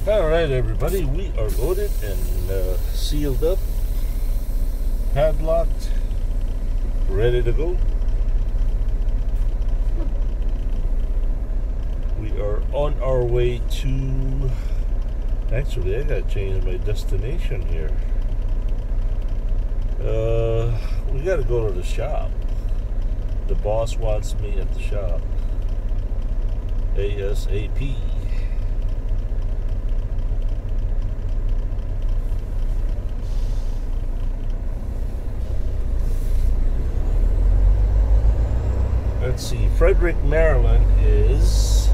Alright everybody, we are loaded and sealed up, padlocked, ready to go. We are on our way to, actually I gotta change my destination here. We gotta go to the shop. The boss wants me at the shop ASAP. Let's see, Frederick, Maryland is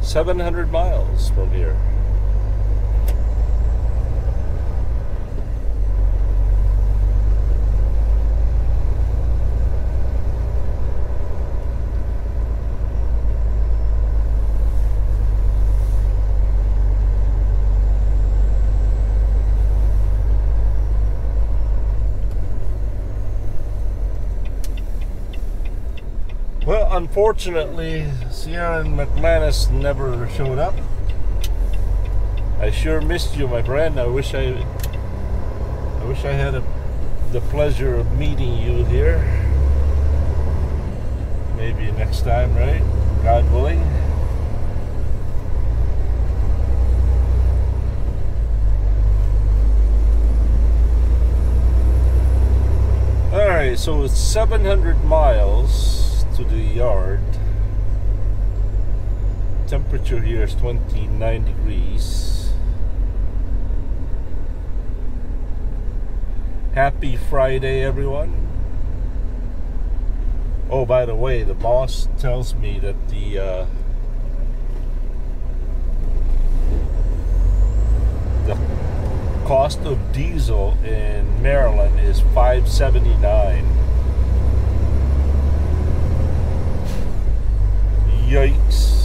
700 miles from here. Well, unfortunately, Sierra and McManus never showed up. I sure missed you, my friend. I wish I had the pleasure of meeting you here. Maybe next time, right? God willing. All right, so it's 700 miles to the yard. Temperature here is 29 degrees. Happy Friday, everyone. Oh, by the way, the boss tells me that the cost of diesel in Maryland is $5.79. Yikes.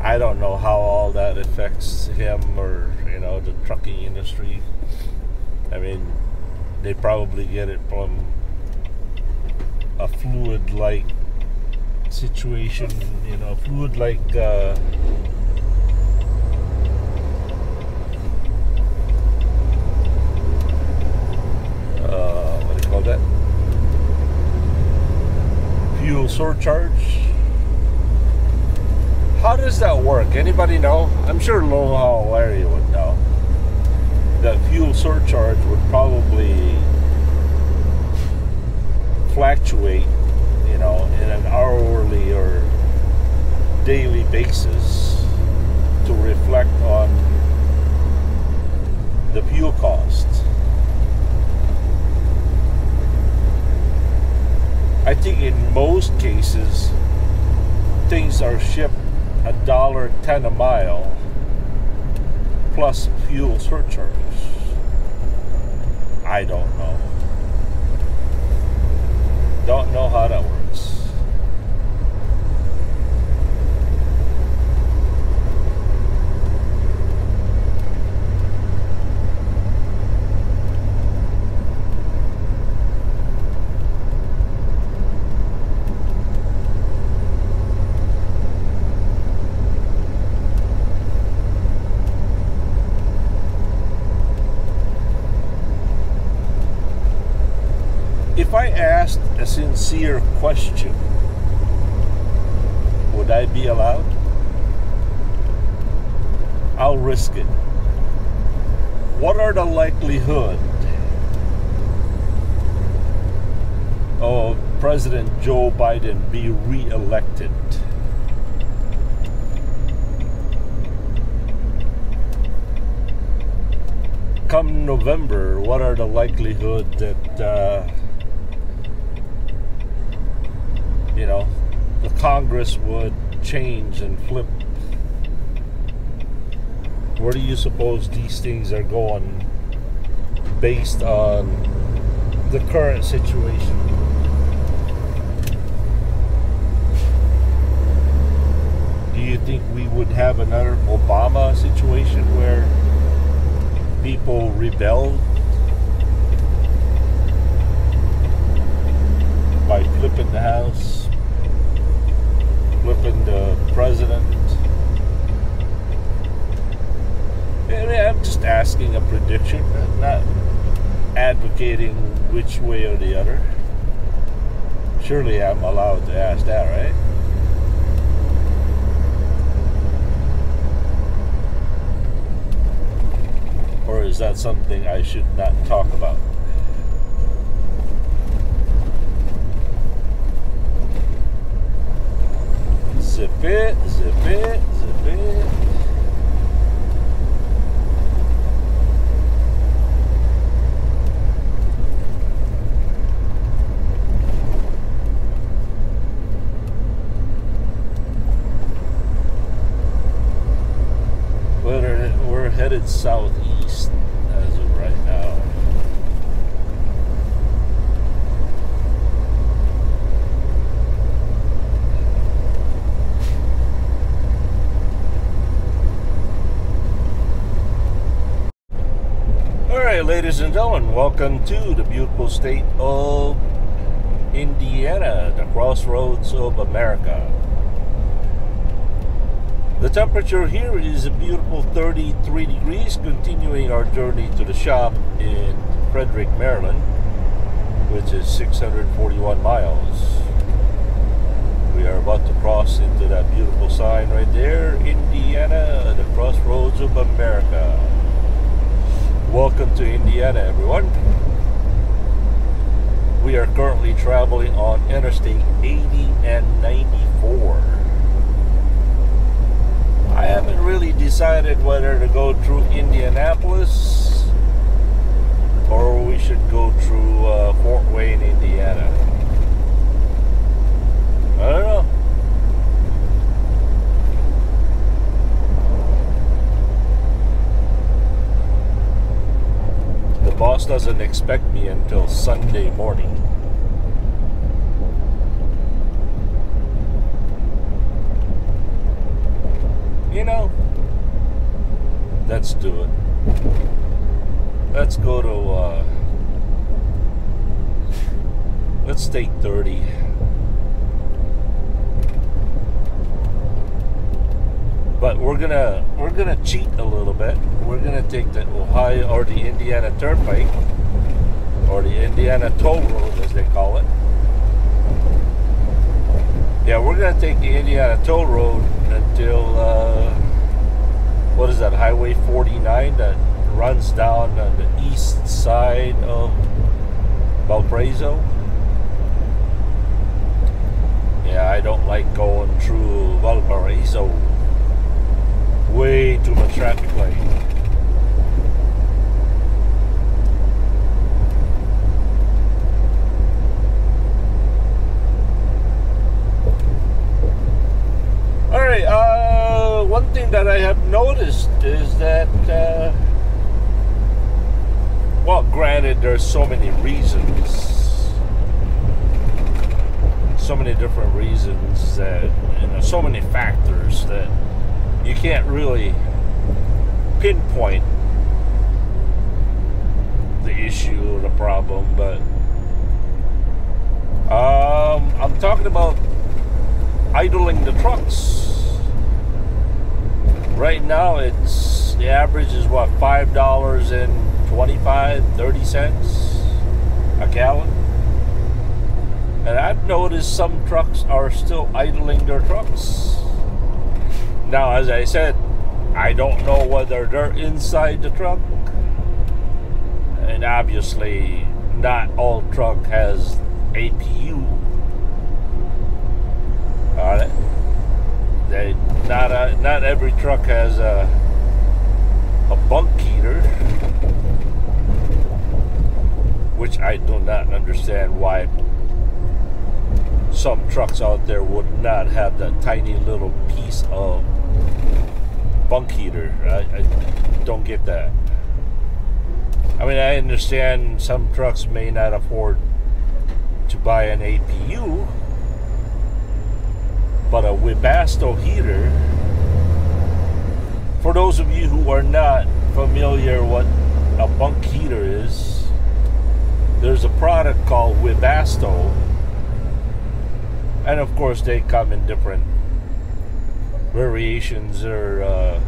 I don't know how all that affects him or, you know, the trucking industry. I mean, they probably get it from a fluid-like situation, you know, fluid-like what do you call that? Fuel surcharge. How does that work? Anybody know? I'm sure Low Larry would know. That fuel surcharge would probably fluctuate, you know, in an hourly or daily basis to reflect on the fuel cost. I think in most cases things are shipped $1.10 a mile plus fuel surcharge. I don't know. Don't know how that works. If I asked a sincere question, would I be allowed? I'll risk it. What are the likelihood of President Joe Biden be re-elected? Come November, what are the likelihood that you know, the Congress would change and flip? Where do you suppose these things are going based on the current situation? think we would have another Obama situation where people rebelled by flipping the House, flipping the president. I mean, I'm just asking a prediction, not advocating which way or the other. Surely I'm allowed to ask that, right? Or is that something I should not talk about? Zip it, zip it, zip it. We're headed southeast as of right now. Alright, ladies and gentlemen, welcome to the beautiful state of Indiana, the crossroads of America. The temperature here is a beautiful 33 degrees, continuing our journey to the shop in Frederick, Maryland, which is 641 miles. We are about to cross into that beautiful sign right there, Indiana, the crossroads of America. Welcome to Indiana, everyone. We are currently traveling on Interstate 80 and 94. I haven't really decided whether to go through Indianapolis or we should go through Fort Wayne, Indiana. I don't know. The boss doesn't expect me until Sunday morning. You know, let's do it. Let's go to, let's take 30. But we're gonna cheat a little bit. We're gonna take the Ohio or the Indiana Turnpike, or the Indiana Toll Road as they call it. Yeah, we're gonna take the Indiana Toll Road until what is that, Highway 49 that runs down on the east side of Valparaiso. Yeah, I don't like going through Valparaiso. Way too much traffic lane. Alright, one thing that I have noticed is that, well, granted, there's so many reasons, so many different reasons that, you know, so many factors that you can't really pinpoint the issue or the problem, but I'm talking about idling the trucks. Right now, it's the average is what, $5.25-30 a gallon, and I've noticed some trucks are still idling their trucks. Now, as I said, I don't know whether they're inside the truck, and obviously not all truck has APU on it. Not every truck has a bunk heater, which I do not understand why some trucks out there would not have that tiny little piece of bunk heater. I don't get that. I mean, I understand some trucks may not afford to buy an APU, but a Webasto heater For those of you who are not familiar what a bunk heater is, there's a product called Webasto, and of course they come in different variations or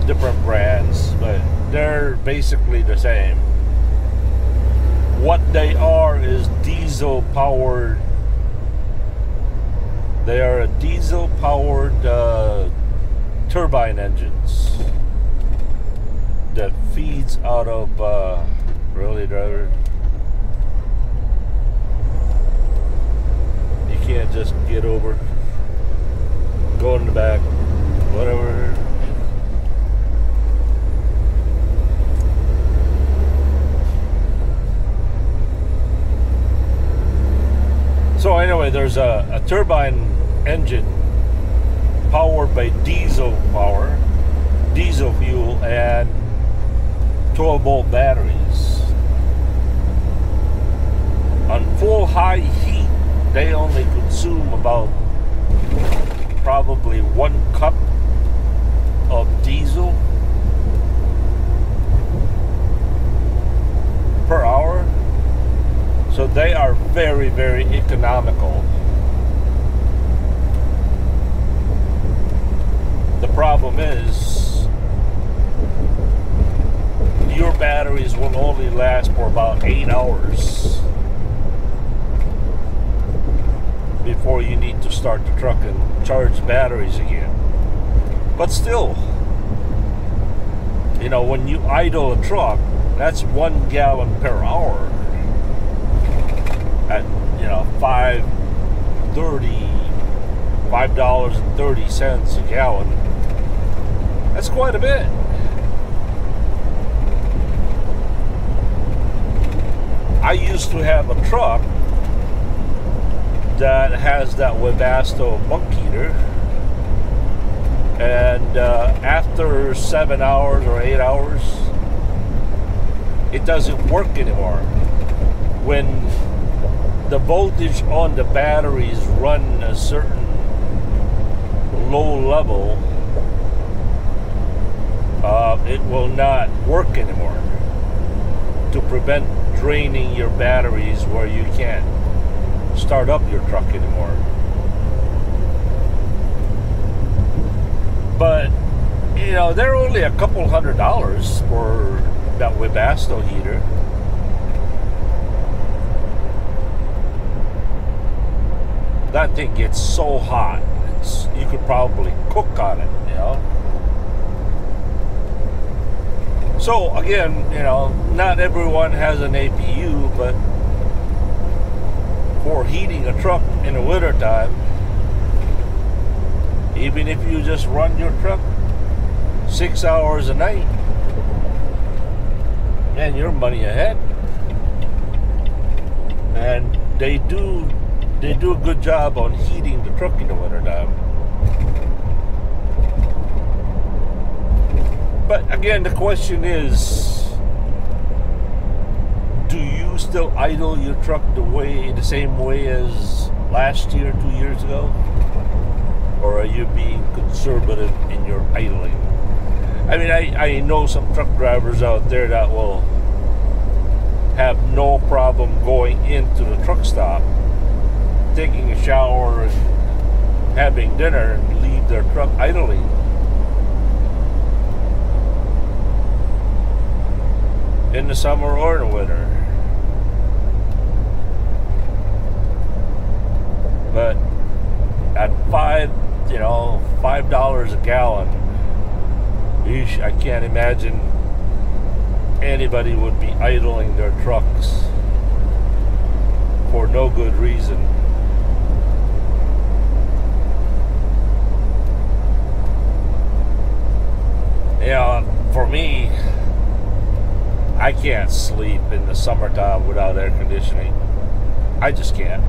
different brands, but they're basically the same. What they are is diesel powered. They are a diesel powered turbine engines that feeds out of really, driver, you can't just get over, go in the back, whatever. So anyway, there's a turbine engine powered by diesel fuel, and 12-volt batteries. On full high heat, they only consume about probably 1 cup of diesel per hour. So they are very, very economical. The problem is your batteries will only last for about 8 hours before you need to start the truck and charge batteries again. But still, you know, when you idle a truck, that's 1 gallon per hour at, you know, $5.30 a gallon. That's quite a bit. I used to have a truck that has that Webasto bunk heater, and after 7 hours or 8 hours, it doesn't work anymore. When the voltage on the batteries run a certain low level, it will not work anymore to prevent draining your batteries where you can't start up your truck anymore. But you know, they're only a couple $100 for that Webasto heater. That thing gets so hot, you could probably cook on it, you know. So again, you know, not everyone has an APU, but for heating a truck in the wintertime, even if you just run your truck 6 hours a night, man, you're money ahead. And they do a good job on heating the truck in the wintertime. But again, the question is, do you still idle your truck the same way as last year, 2 years ago? Or are you being conservative in your idling? I mean, I know some truck drivers out there that will have no problem going into the truck stop, taking a shower and having dinner, and leave their truck idling. In the summer or the winter. But at $5 a gallon, I can't imagine anybody would be idling their trucks for no good reason. You know, for me, I can't sleep in the summertime without air conditioning. I just can't.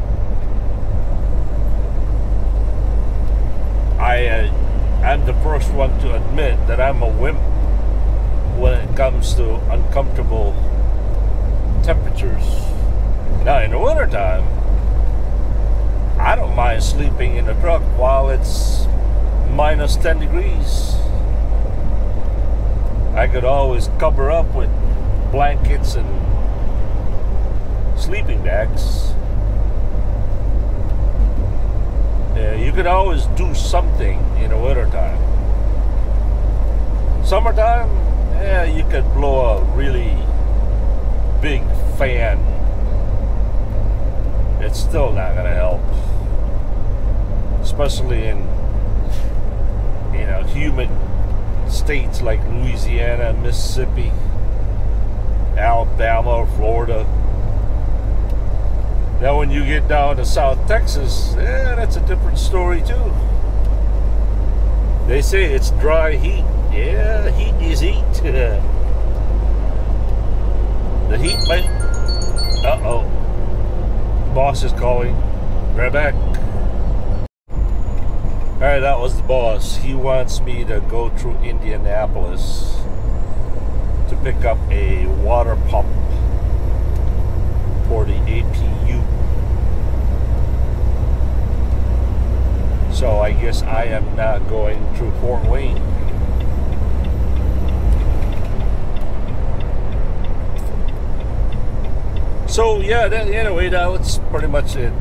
I'm the first one to admit that I'm a wimp when it comes to uncomfortable temperatures. Now, in the wintertime, I don't mind sleeping in the truck while it's minus 10 degrees. I could always cover up with blankets and sleeping bags. You could always do something in the wintertime. Summertime, yeah, you could blow a really big fan. It's still not gonna help, especially in, you know, humid states like Louisiana, Mississippi, Alabama, Florida. Now when you get down to South Texas, yeah, that's a different story too. They say it's dry heat. Yeah, heat is heat. The heat might... Uh-oh. Boss is calling. Right back. Alright, that was the boss. He wants me to go through Indianapolis to pick up a water pump for the APU. So I guess I am not going through Fort Wayne. So yeah, anyway, that's pretty much it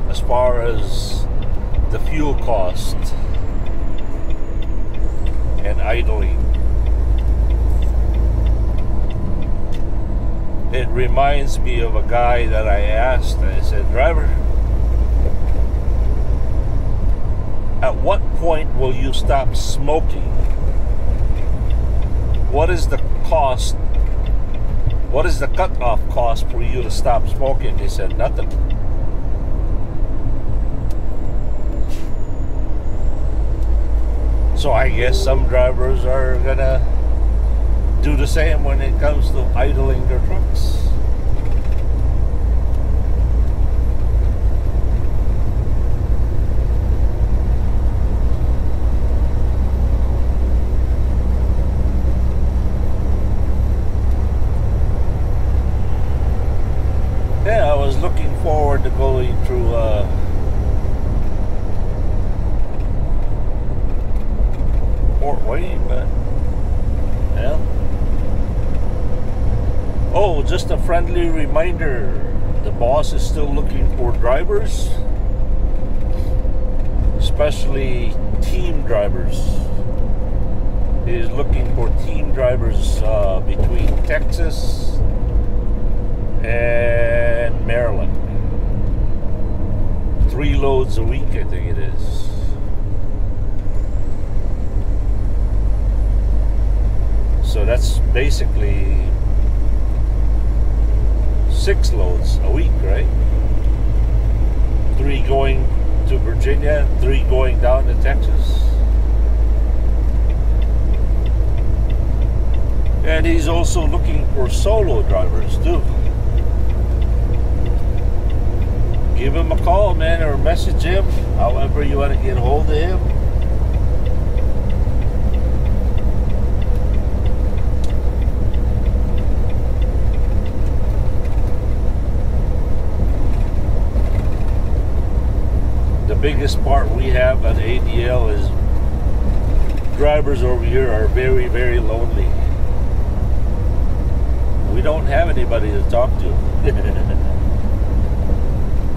as far as the fuel cost and idling. It reminds me of a guy that I asked. I said, driver, at what point will you stop smoking? What is the cost? What is the cutoff cost for you to stop smoking? They said, nothing. So I guess some drivers are gonna do the same when it comes to idling their trucks. Yeah, I was looking forward to going through Fort Wayne, but yeah. Oh, just a friendly reminder, the boss is still looking for drivers, especially team drivers. He is looking for team drivers between Texas and Maryland. 3 loads a week, I think it is. So that's basically 6 loads a week, right? 3 going to Virginia, 3 going down to Texas. And he's also looking for solo drivers too. Give him a call, man, or message him, however you want to get a hold of him. The biggest part we have at ADL is drivers over here are very, very lonely. We don't have anybody to talk to.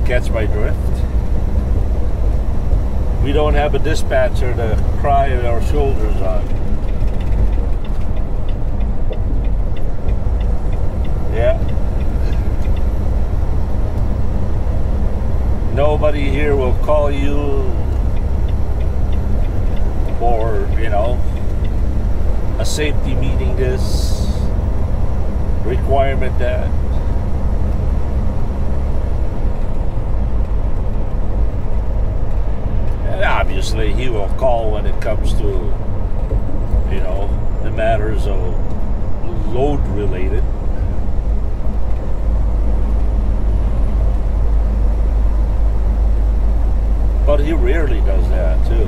Catch my drift? We don't have a dispatcher to cry at our shoulders on. Yeah. Nobody here will call you for, you know, a safety meeting this, requirement that. And obviously he will call when it comes to, you know, the matters of load related. But he rarely does that too.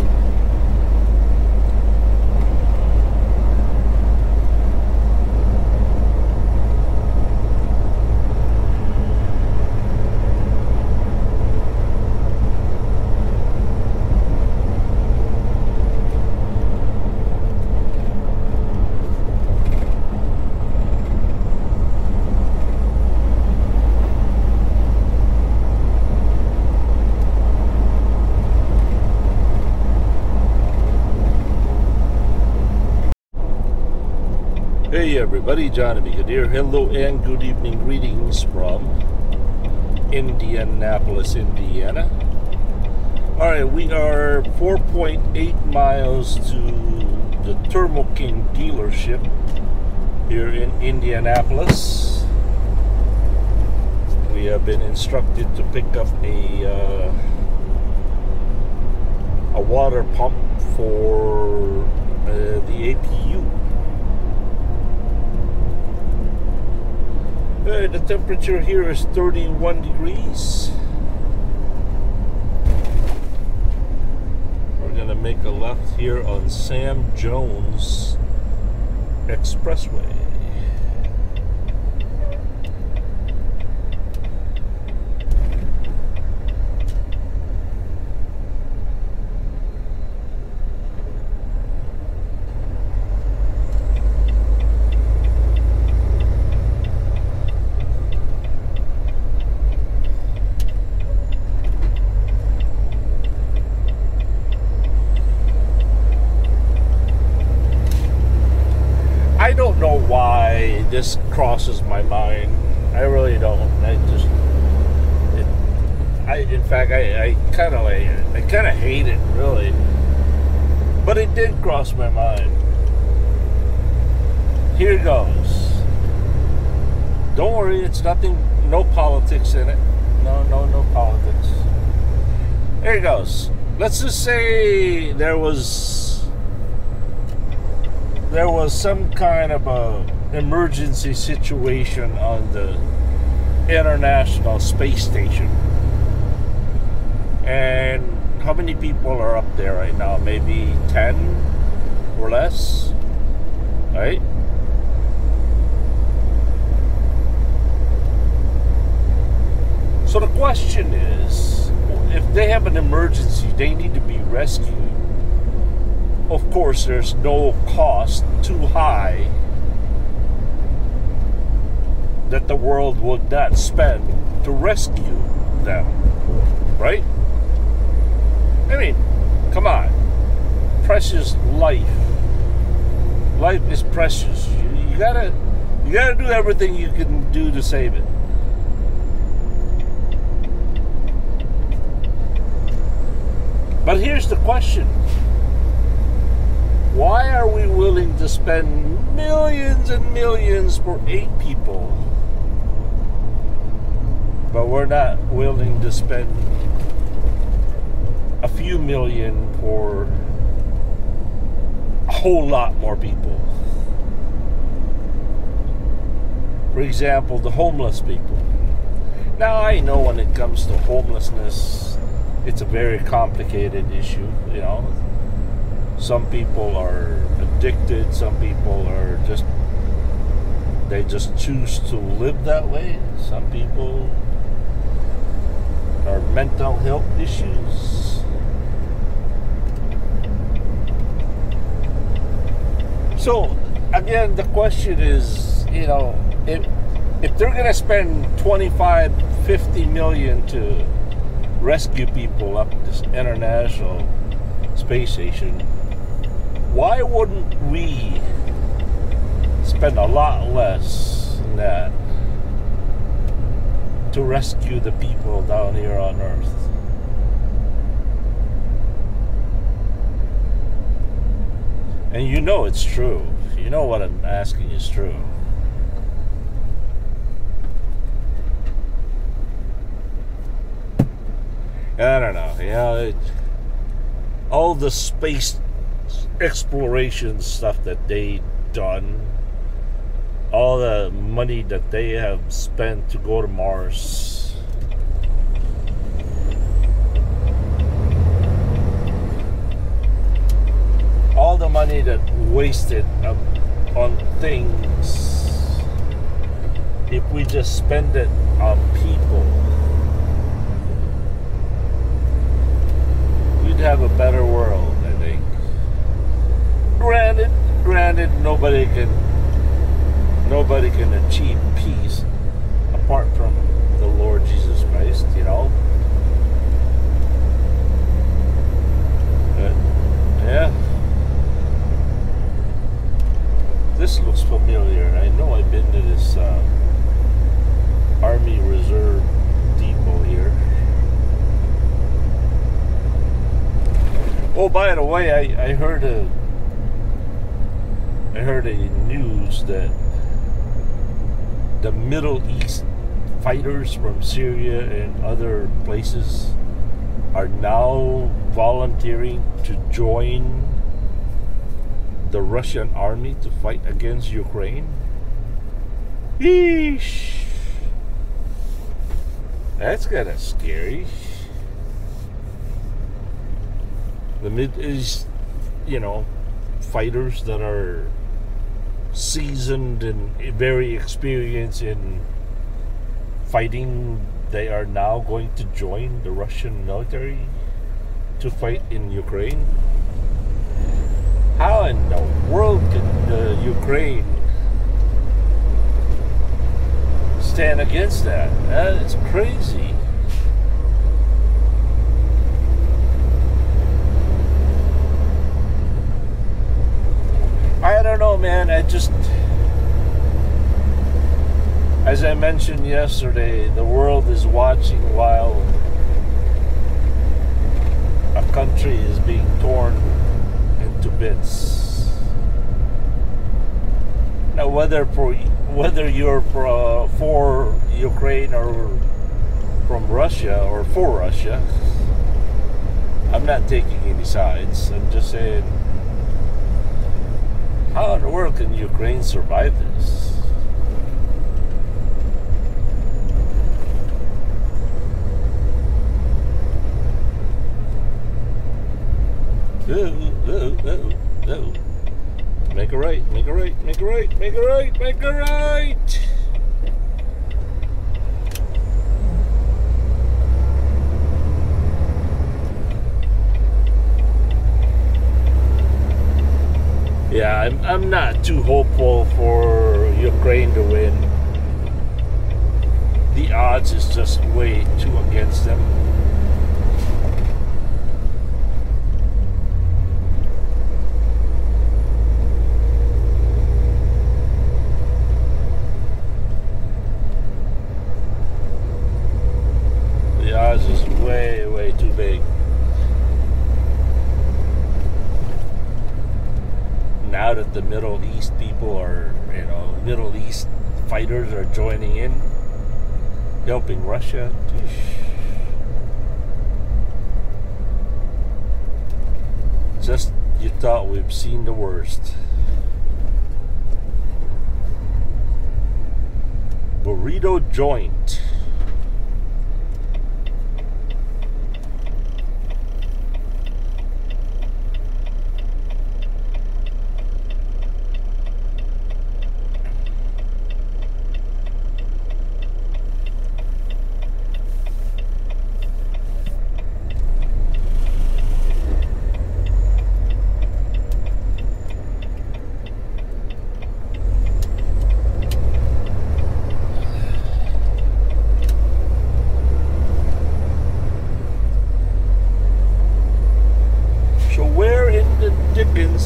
Hey everybody, John Amiga here. Hello and good evening. Greetings from Indianapolis, Indiana. Alright, we are 4.8 miles to the Thermo King dealership here in Indianapolis. We have been instructed to pick up a water pump for the APU. The temperature here is 31 degrees. We're gonna make a left here on Sam Jones Expressway. I don't know why this crosses my mind. I really don't. In fact, I kind of hate it, really. But it did cross my mind. Here goes. Don't worry, it's nothing, no politics in it. No politics. Here it goes. Let's just say there was some kind of a emergency situation on the International Space Station. And how many people are up there right now? Maybe 10 or less, right? So the question is, if they have an emergency, they need to be rescued. Of course, there's no cost too high that the world would not spend to rescue them, right? I mean, come on. Precious life. Life is precious. You gotta do everything you can do to save it. But here's the question. Why are we willing to spend millions and millions for 8 people, but we're not willing to spend a few million for a whole lot more people? For example, the homeless people. Now, I know when it comes to homelessness, it's a very complicated issue, you know. Some people are addicted, some people are they just choose to live that way. Some people are mental health issues. So, again, the question is, you know, if they're going to spend 25, 50 million to rescue people up this International Space Station, why wouldn't we spend a lot less than that to rescue the people down here on Earth? And you know it's true. You know what I'm asking is true. I don't know. You know, all the space exploration stuff that they done, all the money that they have spent to go to Mars, all the money that wasted on things, if we just spend it on people, we'd have a better world, I think. Granted, nobody can achieve peace apart from the Lord Jesus Christ, you know. But, yeah. This looks familiar. Oh, by the way, I heard a news that the Middle East fighters from Syria and other places are now volunteering to join the Russian army to fight against Ukraine. Yeesh. That's kind of scary. The Mid East, fighters that are seasoned and very experienced in fighting, they are now going to join the Russian military to fight in Ukraine. How in the world can Ukraine stand against that? That is crazy. I don't know, man. As I mentioned yesterday, the world is watching while a country is being torn into bits. Now, whether you're for Ukraine or from Russia or for Russia, I'm not taking any sides. I'm just saying, how in the world can Ukraine survive this? No. Make it right, make it right, make it right, make it right, make it right. Yeah, I'm not too hopeful for Ukraine to win. The odds is just way too against them. The odds is way too big. Now that the Middle East people are, Middle East fighters are joining in, helping Russia. Just, you thought we've seen the worst. Burrito joint.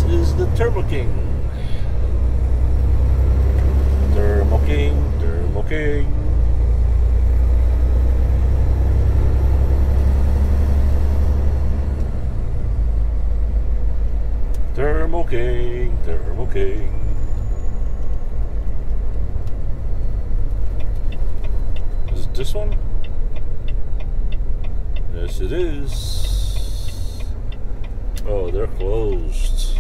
Is the Turbo King. Turbo King, Turbo King. Turbo King, Turbo King. Is it this one? Yes, it is. Oh, they're closed.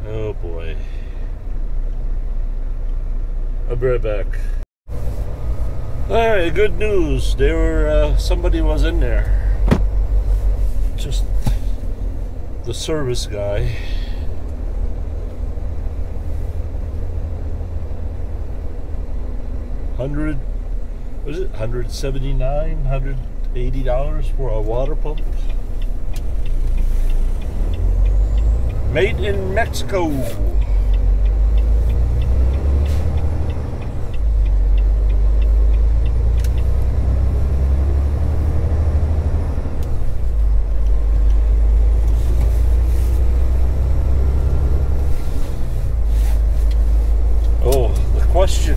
Oh boy. I'll be right back. Alright, good news. Somebody was in there. Just the service guy. $179, $180 for a water pump. Made in Mexico.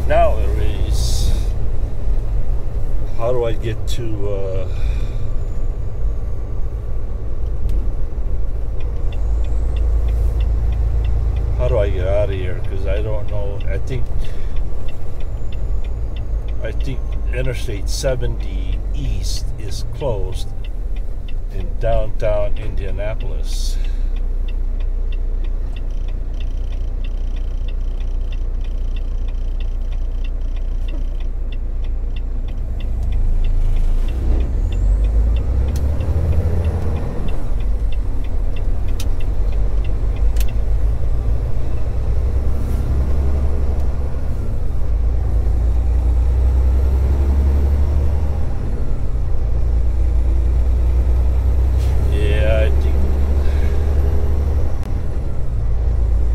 Now there is. How do I get to? How do I get out of here? Because I don't know. I think Interstate 70 East is closed in downtown Indianapolis.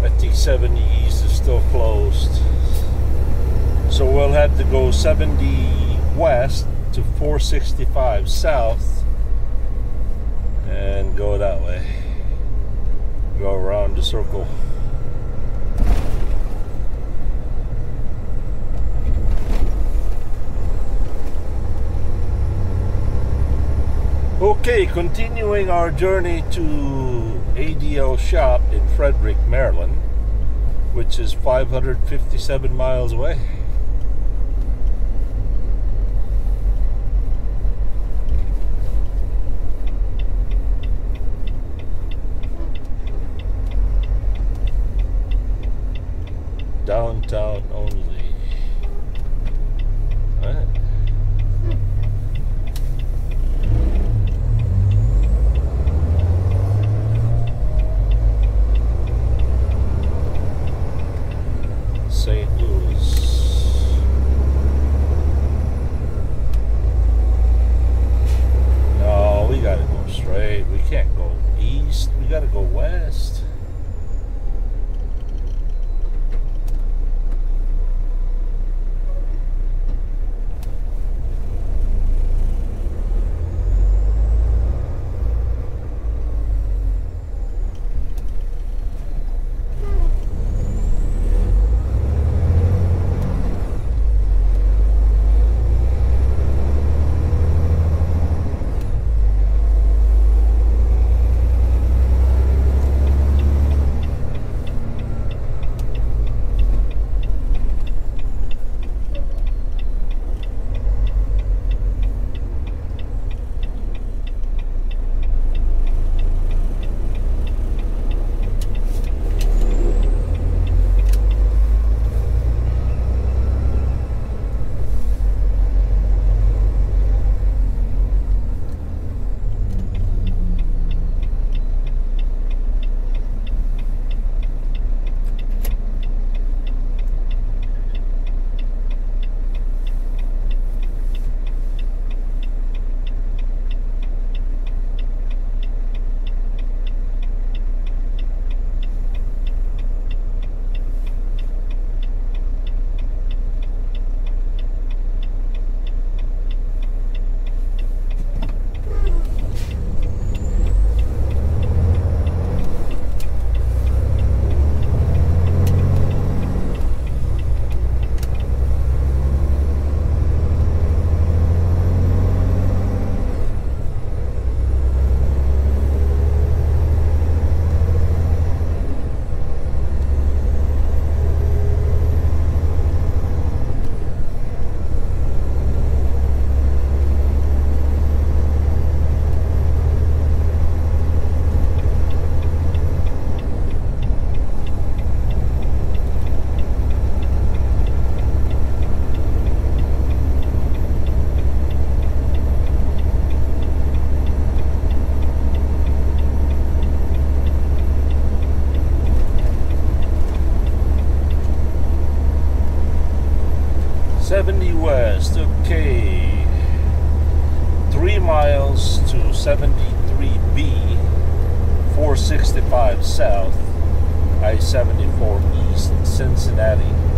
I think 70 East is still closed. So we'll have to go 70 West to 465 South and go that way. Go around the circle. Okay, continuing our journey to ADL shop in Frederick, Maryland, which is 557 miles away. Downtown only. All right. St. Louis. No, we gotta go straight. We can't go east. We gotta go west. West, okay. 3 miles to 73B, 465 South, I-74 East, Cincinnati.